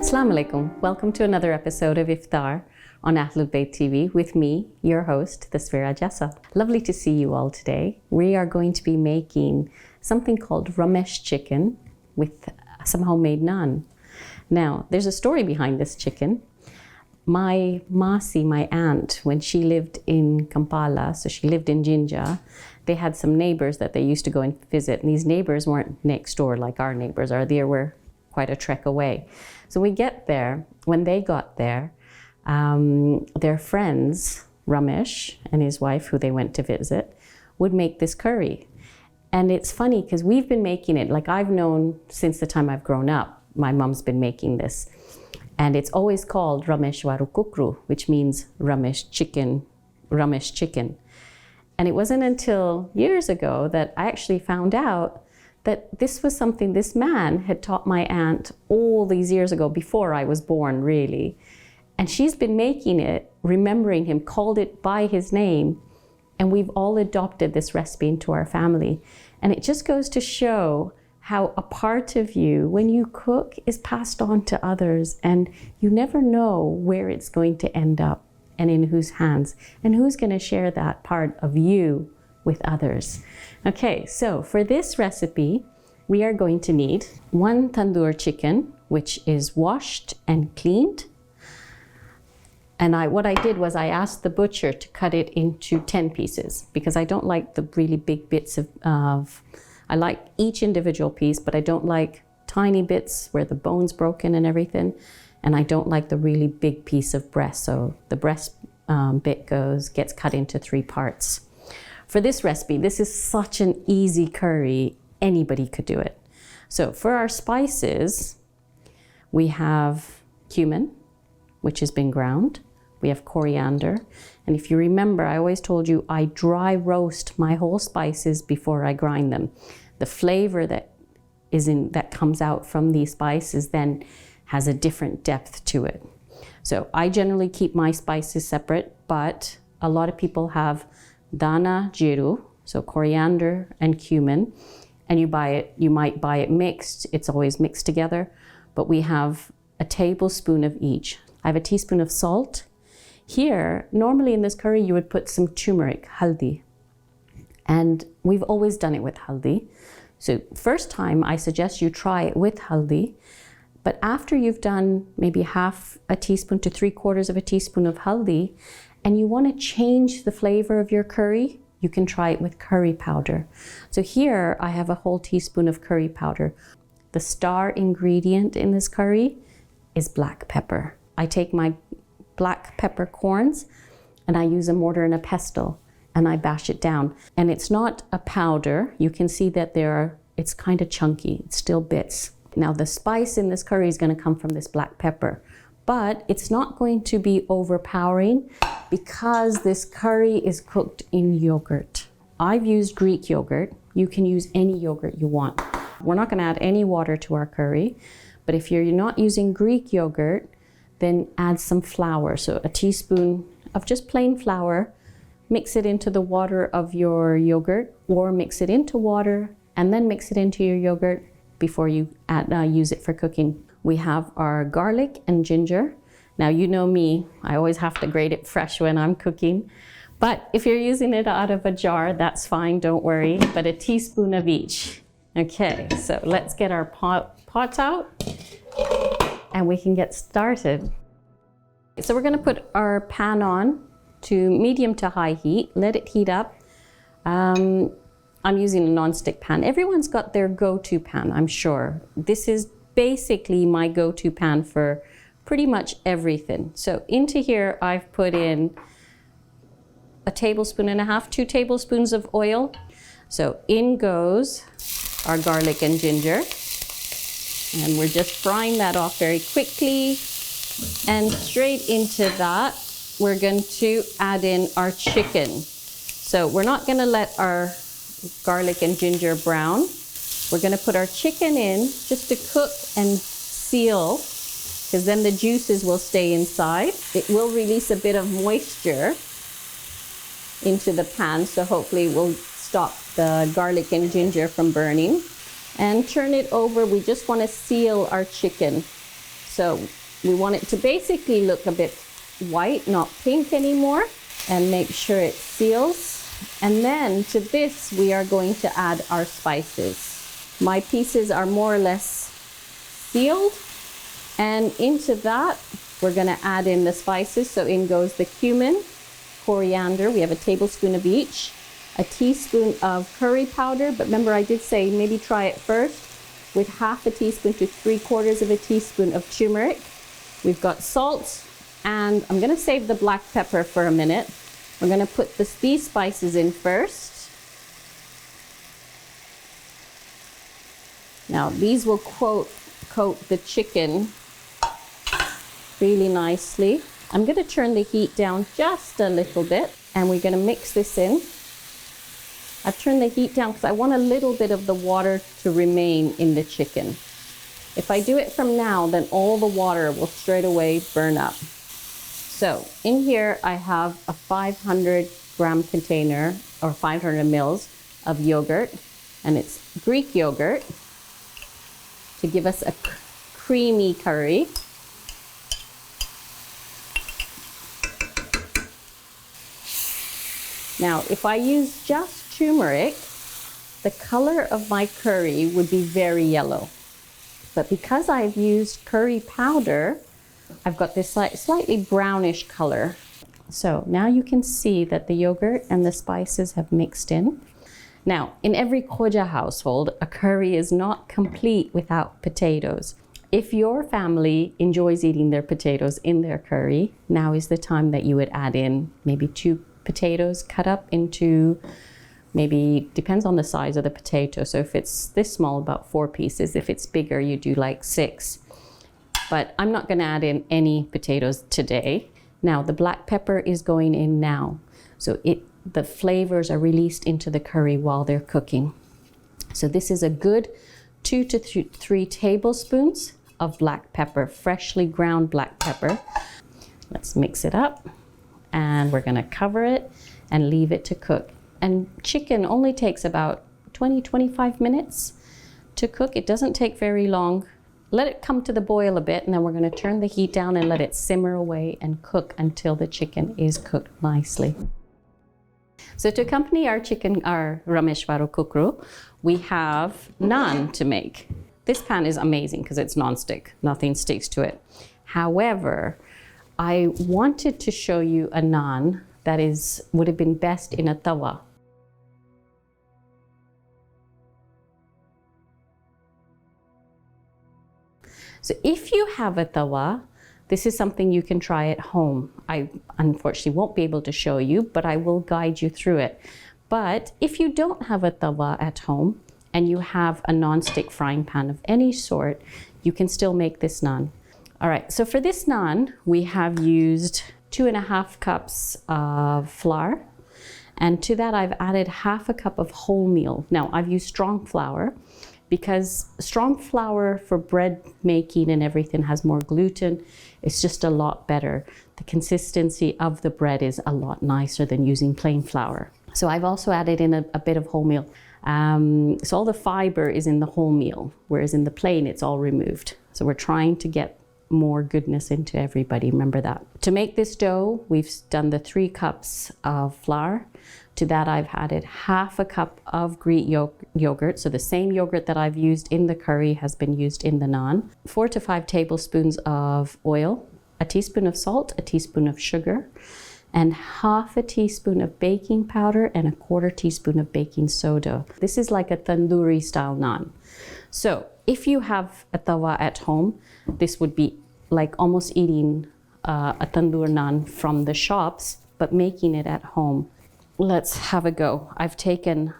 Assalamu alaikum. Welcome to another episode of Iftar on Ahlulbayt TV with me, your host, Tasvira Jessa. Lovely to see you all today. We are going to be making something called Ramesh chicken with some homemade naan. Now, there's a story behind this chicken. My Masi, my aunt, when she lived in Kampala, so she lived in Jinja, they had some neighbors that they used to go and visit. And these neighbors weren't next door like our neighbors are. They were quite a trek away. So we get there. When they got there, their friends, Ramesh and his wife, who they went to visit, would make this curry. And it's funny because we've been making it, like I've known since the time I've grown up, my mom's been making this. And it's always called Ramesh Waru Kukru, which means Ramesh chicken. And it wasn't until years ago that I actually found out that this was something this man had taught my aunt all these years ago, before I was born, really. And she's been making it, remembering him, called it by his name, and we've all adopted this recipe into our family. And it just goes to show how a part of you, when you cook, is passed on to others, and you never know where it's going to end up and in whose hands, and who's going to share that part of you with others. Okay, so for this recipe, we are going to need 1 tandoor chicken, which is washed and cleaned. And what I did was I asked the butcher to cut it into 10 pieces, because I don't like the really big bits of I like each individual piece, but I don't like tiny bits where the bone's broken and everything. And I don't like the really big piece of breast. So the breast bit gets cut into 3 parts. For this recipe, this is such an easy curry, anybody could do it. So for our spices, we have cumin, which has been ground. We have coriander. And if you remember, I always told you I dry roast my whole spices before I grind them. The flavor that comes out from these spices then has a different depth to it. So I generally keep my spices separate, but a lot of people have dana jiru, so coriander and cumin, and you might buy it mixed. It's always mixed together, but we have a tablespoon of each. I have a teaspoon of salt. Here, normally in this curry, you would put some turmeric, haldi, and we've always done it with haldi. So first time, I suggest you try it with haldi, but after you've done maybe half a teaspoon to 3/4 of a teaspoon of haldi, and you want to change the flavor of your curry, you can try it with curry powder. So here I have a whole teaspoon of curry powder. The star ingredient in this curry is black pepper. I take my black peppercorns and I use a mortar and a pestle and I bash it down. And it's not a powder. You can see that it's kind of chunky. It's still bits. Now the spice in this curry is going to come from this black pepper, but it's not going to be overpowering because this curry is cooked in yogurt. I've used Greek yogurt. You can use any yogurt you want. We're not going to add any water to our curry, but if you're not using Greek yogurt, then add some flour. So a teaspoon of just plain flour, mix it into the water of your yogurt, or mix it into water and then mix it into your yogurt before you use it for cooking. We have our garlic and ginger. Now, you know me, I always have to grate it fresh when I'm cooking. But if you're using it out of a jar, that's fine, don't worry. But a teaspoon of each. Okay, so let's get our pots out and we can get started. So we're gonna put our pan on to medium to high heat, let it heat up. I'm using a non-stick pan. Everyone's got their go-to pan, I'm sure. This is basically my go-to pan for pretty much everything. So into here, I've put in 1.5 tablespoons, 2 tablespoons of oil. So in goes our garlic and ginger. And we're just frying that off very quickly. And straight into that, we're going to add in our chicken. So we're not gonna let our garlic and ginger brown. We're gonna put our chicken in just to cook and seal, because then the juices will stay inside. It will release a bit of moisture into the pan, so hopefully we'll stop the garlic and ginger from burning. And turn it over. We just want to seal our chicken. So we want it to basically look a bit white, not pink anymore, and make sure it seals. And then to this, we are going to add our spices. My pieces are more or less sealed. And into that, we're gonna add in the spices. So in goes the cumin, coriander, we have a tablespoon of each, a teaspoon of curry powder, but remember I did say maybe try it first with half a teaspoon to 3/4 of a teaspoon of turmeric. We've got salt, and I'm gonna save the black pepper for a minute. We're gonna put these spices in first. Now these will coat the chicken really nicely. I'm gonna turn the heat down just a little bit, and we're gonna mix this in. I've turned the heat down because I want a little bit of the water to remain in the chicken. If I do it from now, then all the water will straight away burn up. So in here, I have a 500-gram container or 500 mils of yogurt, and it's Greek yogurt to give us a creamy curry. Now, if I use just turmeric, the color of my curry would be very yellow. But because I've used curry powder, I've got this slightly brownish color. So now you can see that the yogurt and the spices have mixed in. Now, in every Khoja household, a curry is not complete without potatoes. If your family enjoys eating their potatoes in their curry, now is the time that you would add in maybe 2 potatoes cut up into, maybe depends on the size of the potato. So if it's this small, about 4 pieces. If it's bigger, you do like 6. But I'm not going to add in any potatoes today. Now the black pepper is going in now. So the flavors are released into the curry while they're cooking. So this is a good 2 to 3 tablespoons of black pepper, freshly ground black pepper. Let's mix it up. And we're gonna cover it and leave it to cook. And chicken only takes about 20-25 minutes to cook. It doesn't take very long. Let it come to the boil a bit, and then we're gonna turn the heat down and let it simmer away and cook until the chicken is cooked nicely. So to accompany our Ramesh Varu kukru, we have naan to make. This pan is amazing because it's non-stick, nothing sticks to it. However, I wanted to show you a naan that would have been best in a tawa. So if you have a tawa, this is something you can try at home. I unfortunately won't be able to show you, but I will guide you through it. But if you don't have a tawa at home and you have a non-stick frying pan of any sort, you can still make this naan. All right, so for this naan, we have used 2.5 cups of flour. And to that, I've added half a cup of wholemeal. Now, I've used strong flour because strong flour for bread making and everything has more gluten. It's just a lot better. The consistency of the bread is a lot nicer than using plain flour. So I've also added in a bit of wholemeal. So all the fiber is in the wholemeal, whereas in the plain, it's all removed. So we're trying to get more goodness into everybody, remember that. To make this dough, we've done the 3 cups of flour. To that, I've added half a cup of Greek yogurt. So the same yogurt that I've used in the curry has been used in the naan. 4 to 5 tablespoons of oil, a teaspoon of salt, a teaspoon of sugar, and half a teaspoon of baking powder and a 1/4 teaspoon of baking soda. This is like a tandoori style naan. So if you have a tawa at home, this would be like almost eating a tandoor naan from the shops, but making it at home. Let's have a go. I've taken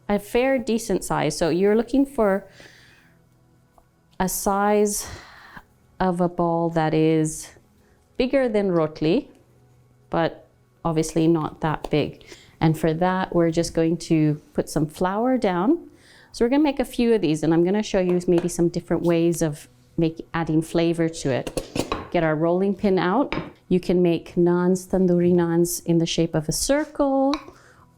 a fair decent size. So you're looking for a size of a ball that is bigger than rotli, but obviously not that big. And for that, we're just going to put some flour down. So we're gonna make a few of these, and I'm gonna show you maybe some different ways of adding flavor to it. Get our rolling pin out. You can make naans, tandoori naans in the shape of a circle,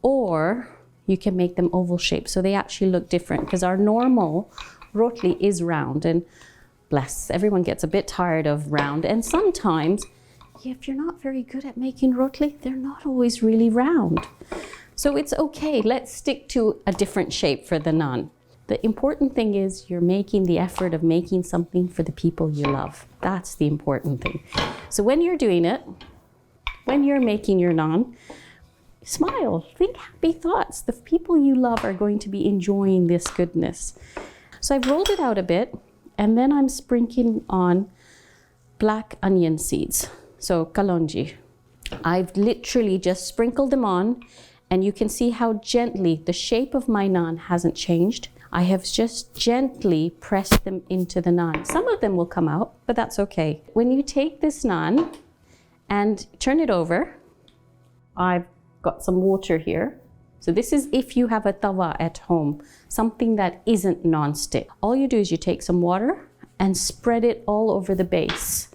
or you can make them oval shaped. So they actually look different because our normal rotli is round. And bless, everyone gets a bit tired of round. And sometimes, if you're not very good at making rotli, they're not always really round. So it's okay, let's stick to a different shape for the naan. The important thing is you're making the effort of making something for the people you love. That's the important thing. So when you're doing it, when you're making your naan, smile, think happy thoughts. The people you love are going to be enjoying this goodness. So I've rolled it out a bit, and then I'm sprinkling on black onion seeds. So kalonji. I've literally just sprinkled them on, and you can see how gently the shape of my naan hasn't changed. I have just gently pressed them into the naan. Some of them will come out, but that's okay. When you take this naan and turn it over, I've got some water here. So this is if you have a tawa at home, something that isn't non-stick. All you do is you take some water and spread it all over the base.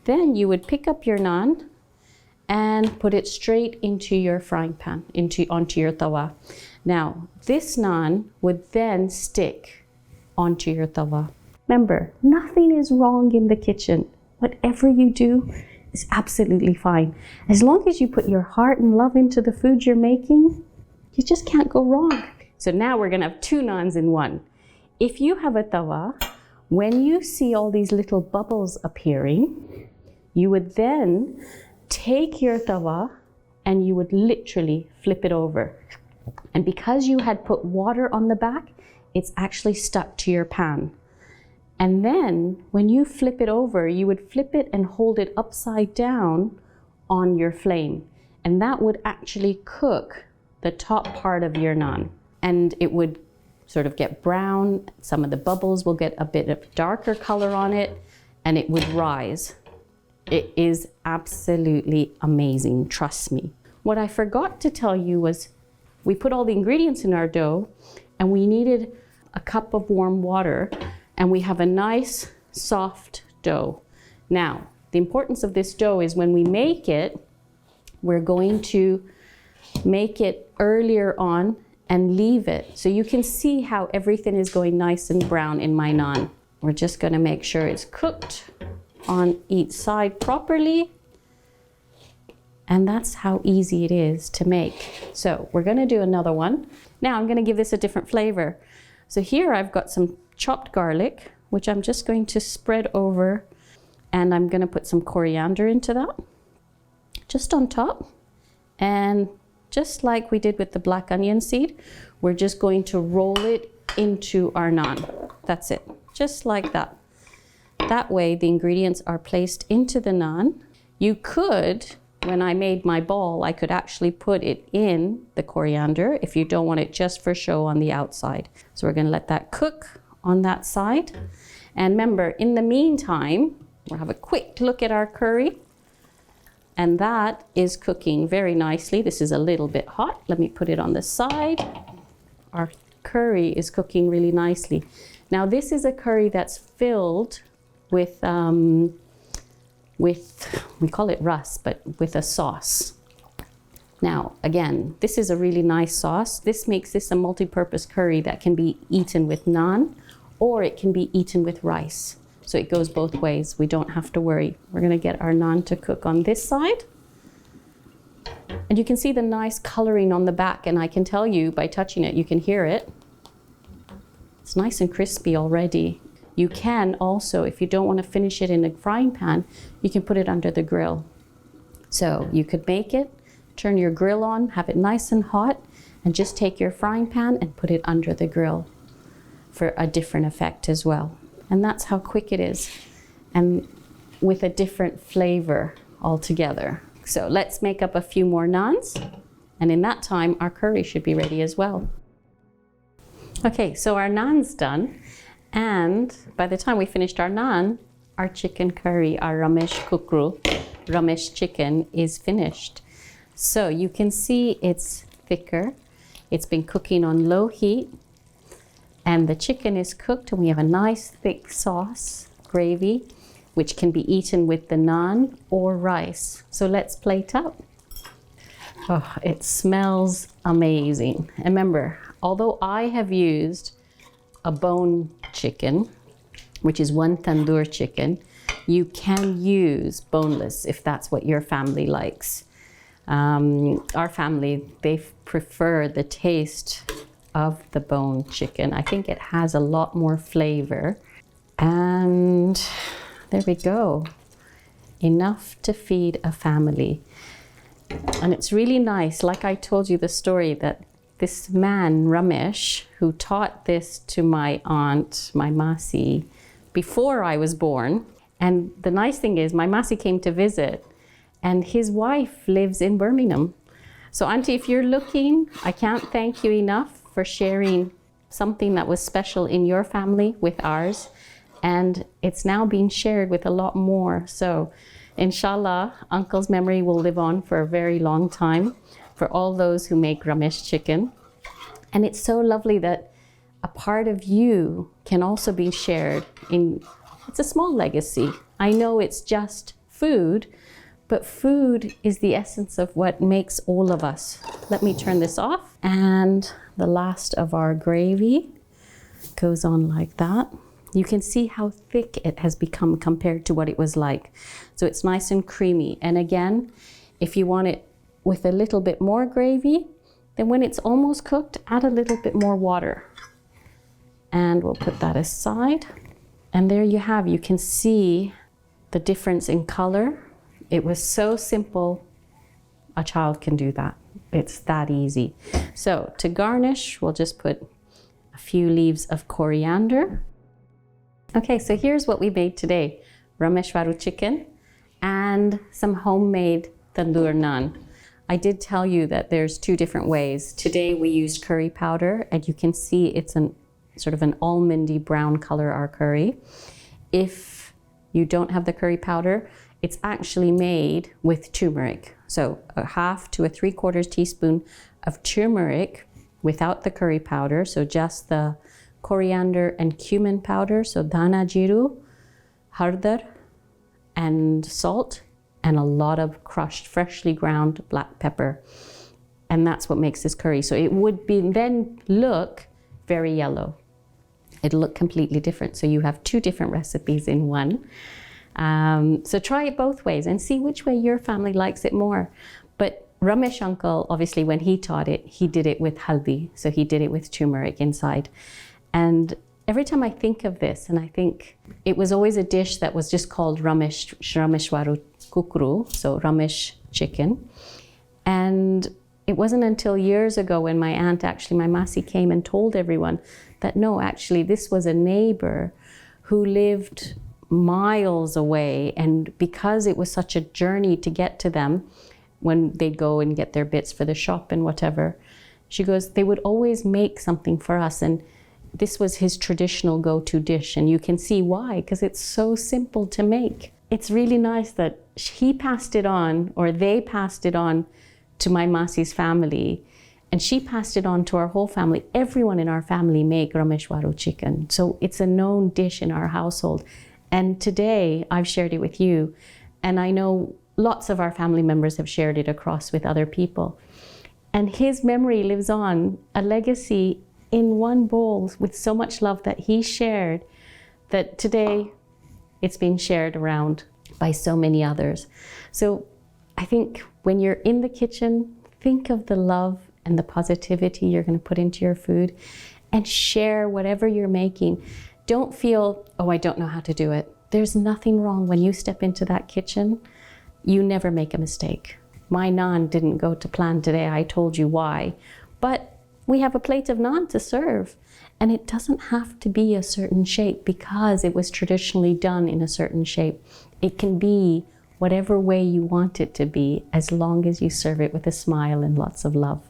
Then you would pick up your naan and put it straight into your frying pan, onto your tawa. Now, this naan would then stick onto your tawa. Remember, nothing is wrong in the kitchen. Whatever you do is absolutely fine. As long as you put your heart and love into the food you're making, you just can't go wrong. So now we're gonna have two naans in one. If you have a tawa, when you see all these little bubbles appearing, you would then take your tawa and you would literally flip it over. And because you had put water on the back, it's actually stuck to your pan. And then when you flip it over, you would flip it and hold it upside down on your flame. And that would actually cook the top part of your naan. And it would sort of get brown. Some of the bubbles will get a bit of darker color on it, and it would rise. It is absolutely amazing, trust me. What I forgot to tell you was we put all the ingredients in our dough, and we needed a cup of warm water, and we have a nice soft dough. Now, the importance of this dough is when we make it, we're going to make it earlier on and leave it. So you can see how everything is going nice and brown in my naan. We're just gonna make sure it's cooked on each side properly. And that's how easy it is to make. So we're gonna do another one. Now I'm gonna give this a different flavor. So here I've got some chopped garlic, which I'm just going to spread over, and I'm gonna put some coriander into that, just on top. And just like we did with the black onion seed, we're just going to roll it into our naan. That's it, just like that. That way the ingredients are placed into the naan. You could, when I made my ball, I could actually put it in the coriander if you don't want it just for show on the outside. So we're gonna let that cook on that side. And remember, in the meantime, we'll have a quick look at our curry. And that is cooking very nicely. This is a little bit hot. Let me put it on the side. Our curry is cooking really nicely. Now this is a curry that's filled with we call it ras, but with a sauce. Now, again, this is a really nice sauce. This makes this a multi-purpose curry that can be eaten with naan, or it can be eaten with rice. So it goes both ways. We don't have to worry. We're gonna get our naan to cook on this side. And you can see the nice coloring on the back, and I can tell you by touching it, you can hear it. It's nice and crispy already. You can also, if you don't want to finish it in a frying pan, you can put it under the grill. So you could make it, turn your grill on, have it nice and hot, and just take your frying pan and put it under the grill for a different effect as well. And that's how quick it is, and with a different flavor altogether. So let's make up a few more naans, and in that time, our curry should be ready as well. Okay, so our naan's done. And by the time we finished our naan, our chicken curry, our Ramesh kukru, Ramesh chicken is finished. So you can see it's thicker. It's been cooking on low heat, and the chicken is cooked, and we have a nice thick sauce, gravy, which can be eaten with the naan or rice. So let's plate up. Oh, it smells amazing. And remember, although I have used a bone chicken, which is 1 tandoor chicken. You can use boneless if that's what your family likes. Our family, they prefer the taste of the bone chicken. I think it has a lot more flavor. And there we go. Enough to feed a family. And it's really nice, like I told you the story, that this man, Ramesh, who taught this to my aunt, my Masi, before I was born. And the nice thing is, my Masi came to visit, and his wife lives in Birmingham. So Auntie, if you're looking, I can't thank you enough for sharing something that was special in your family with ours. And it's now being shared with a lot more. So inshallah, Uncle's memory will live on for a very long time for all those who make Ramesh chicken. And it's so lovely that a part of you can also be shared in, it's a small legacy. I know it's just food, but food is the essence of what makes all of us. Let me turn this off. And the last of our gravy goes on like that. You can see how thick it has become compared to what it was like. So it's nice and creamy. And again, if you want it with a little bit more gravy, then when it's almost cooked, add a little bit more water. And we'll put that aside. And there you have, you can see the difference in color. It was so simple, a child can do that. It's that easy. So to garnish, we'll just put a few leaves of coriander. Okay, so here's what we made today. Rameshwaru chicken and some homemade tandoor naan. I did tell you that there's 2 different ways. Today we used curry powder, and you can see it's an sort of an almondy brown color, our curry. If you don't have the curry powder, it's actually made with turmeric. So a 1/2 to 3/4 teaspoon of turmeric without the curry powder, so just the coriander and cumin powder, so dana jiru, hardar, and salt, and a lot of crushed, freshly ground black pepper. And that's what makes this curry. So it would be then look very yellow. It'll look completely different. So you have 2 different recipes in one. So try it both ways and see which way your family likes it more. But Ramesh uncle, obviously when he taught it, he did it with haldi. So he did it with turmeric inside. And every time I think of this, and I think it was always a dish that was just called Rameshwaru kukru, so Ramesh chicken. And it wasn't until years ago when my aunt, actually my Masi, came and told everyone that no, actually this was a neighbor who lived miles away. And because it was such a journey to get to them, when they'd go and get their bits for the shop and whatever, she goes, they would always make something for us. And this was his traditional go-to dish. And you can see why, because it's so simple to make. It's really nice that he passed it on, or they passed it on to my Masi's family, and she passed it on to our whole family. Everyone in our family make Rameshwaru chicken. So it's a known dish in our household. And today I've shared it with you. And I know lots of our family members have shared it across with other people. And his memory lives on, a legacy in one bowl with so much love that he shared, that today it's being shared around by so many others. So I think when you're in the kitchen, think of the love and the positivity you're going to put into your food, and share whatever you're making. Don't feel, oh, I don't know how to do it. There's nothing wrong when you step into that kitchen. You never make a mistake. My naan didn't go to plan today. I told you why. But we have a plate of naan to serve, and it doesn't have to be a certain shape because it was traditionally done in a certain shape. It can be whatever way you want it to be, as long as you serve it with a smile and lots of love.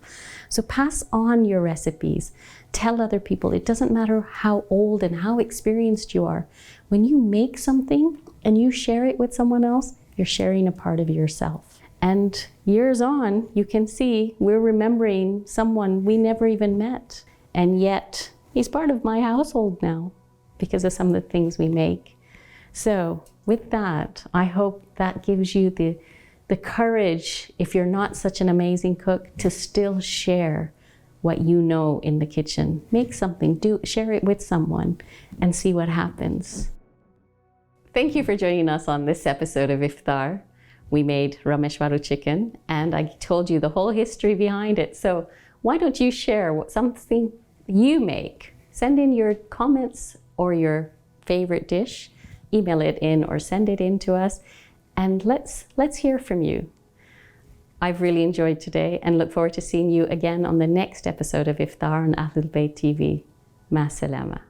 So pass on your recipes. Tell other people. It doesn't matter how old and how experienced you are. When you make something and you share it with someone else, you're sharing a part of yourself. And years on, you can see we're remembering someone we never even met. And yet he's part of my household now because of some of the things we make. So with that, I hope that gives you the courage, if you're not such an amazing cook, to still share what you know in the kitchen. Make something, share it with someone and see what happens. Thank you for joining us on this episode of Iftar. We made Ramesh Varu chicken, and I told you the whole history behind it. So why don't you share something you make? Send in your comments or your favorite dish. Email it in or send it in to us, and let's hear from you. I've really enjoyed today and look forward to seeing you again on the next episode of Iftar on Ahlulbayt TV. Ma salama.